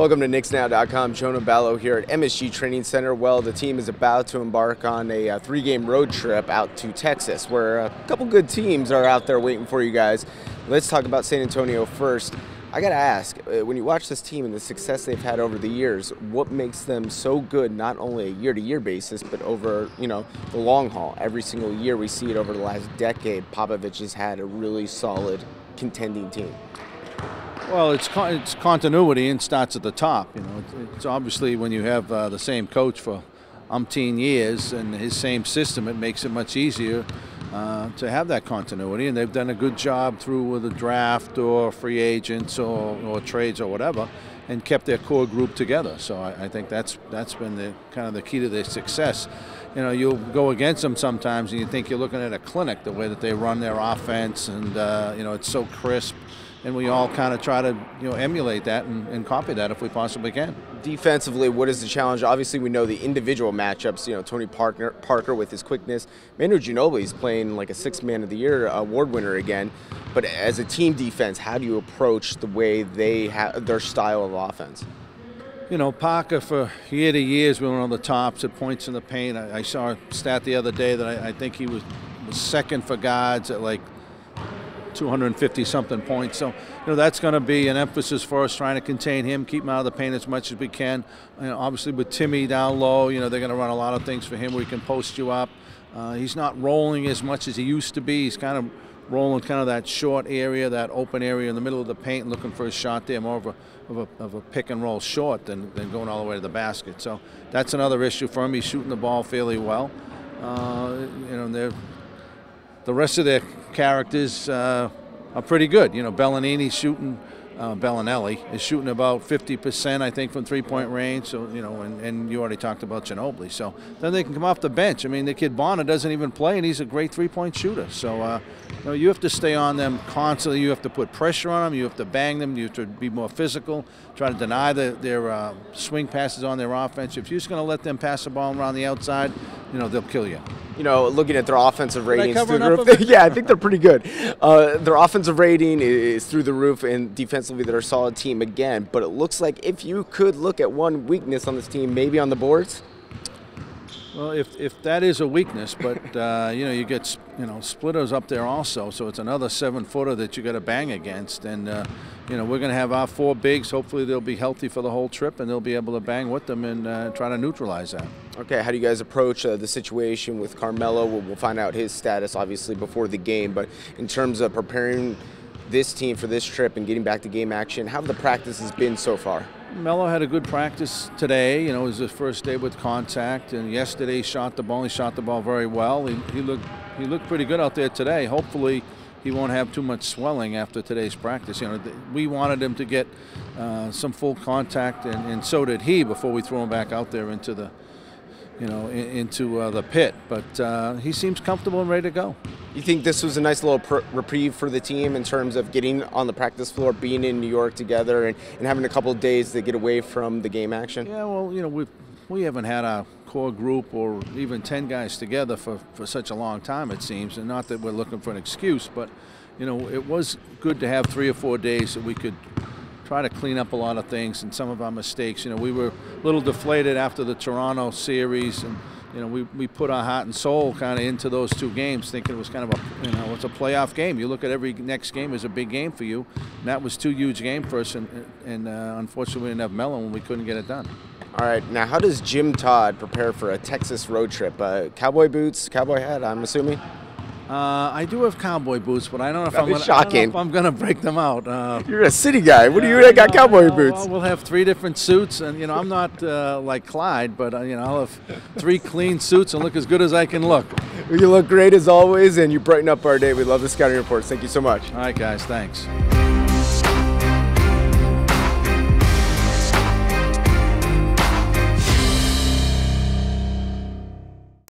Welcome to KnicksNow.com. Jonah, Ballow here at MSG Training Center. Well, the team is about to embark on a three-game road trip out to Texas, where a couple good teams are out there waiting for you guys. Let's talk about San Antonio first. I gotta ask, when you watch this team and the success they've had over the years, what makes them so good, not only a year-to-year basis, but over, the long haul? Every single year we see it over the last decade. Popovich has had a really solid contending team. Well, it's continuity and starts at the top. It's obviously when you have the same coach for umpteen years and his same system, it makes it much easier to have that continuity. And they've done a good job through the draft or free agents or trades or whatever, and kept their core group together. So I think that's been the kind of the key to their success. You'll go against them sometimes, and you think you're looking at a clinic, the way that they run their offense, and it's so crisp. And we all kind of try to emulate that and copy that if we possibly can. Defensively, what is the challenge? Obviously, we know the individual matchups. Tony Parker with his quickness. Manu Ginobili's playing like a Sixth Man of the Year award winner again. But as a team defense, how do you approach the way they have their style of offense? Parker, for year to years, we were on the tops at points in the paint. I saw a stat the other day that I think he was second for guards at like 250-something points. So, that's going to be an emphasis for us, trying to contain him, keep him out of the paint as much as we can. Obviously, with Timmy down low, they're going to run a lot of things for him where he can post you up. He's not rolling as much as he used to be. He's kind of rolling kind of that short area, that open area in the middle of the paint, looking for a shot there, more of a pick and roll short than going all the way to the basket. So that's another issue for him. He's shooting the ball fairly well. The rest of their characters are pretty good. Bellinelli's shooting, Bellinelli is shooting about 50%, I think, from three-point range. So, and you already talked about Ginobili. So then they can come off the bench. I mean, the kid Bonner doesn't even play, and he's a great three-point shooter. So, you have to stay on them constantly. You have to put pressure on them. You have to bang them. You have to be more physical, try to deny their swing passes on their offense. If you're just going to let them pass the ball around the outside, they'll kill you. Looking at their offensive ratings through the roof, yeah, I think they're pretty good. Their offensive rating is through the roof, and defensively they're a solid team again. But it looks like if you could look at one weakness on this team, maybe on the boards. Well, if that is a weakness, but you get splitters up there also, so it's another 7-footer that you got to bang against, and we're going to have our 4 bigs. Hopefully they'll be healthy for the whole trip, and they'll be able to bang with them and try to neutralize that. Okay, how do you guys approach the situation with Carmelo? We'll find out his status obviously before the game, but in terms of preparing this team for this trip and getting back to game action, how have the practices been so far? Melo had a good practice today. It was his first day with contact, and yesterday he shot the ball. He shot the ball very well. He looked pretty good out there today. Hopefully he won't have too much swelling after today's practice. We wanted him to get some full contact, and so did he, before we throw him back out there into the the pit. But he seems comfortable and ready to go. You think this was a nice little reprieve for the team in terms of getting on the practice floor, being in New York together, and having a couple of days to get away from the game action? Yeah, well, we haven't had our core group or even 10 guys together for such a long time, it seems. And not that we're looking for an excuse, but, it was good to have 3 or 4 days that we could try to clean up a lot of things and some of our mistakes. We were a little deflated after the Toronto series, and we put our heart and soul kind of into those 2 games, thinking it was kind of it's a playoff game. You look at every next game as a big game for you, and that was 2 huge games for us, and unfortunately we didn't have Melo and we couldn't get it done. All right, now how does Jim Todd prepare for a Texas road trip? Cowboy boots, cowboy hat, I'm assuming? I do have cowboy boots, but I don't know if I'm going to break them out. You're a city guy. What do you got cowboy boots? Well, we'll have 3 different suits, and I'm not like Clyde, but I'll have 3 clean suits and look as good as I can look. Well, you look great as always, and you brighten up our day. We love the scouting reports. Thank you so much. All right, guys. Thanks.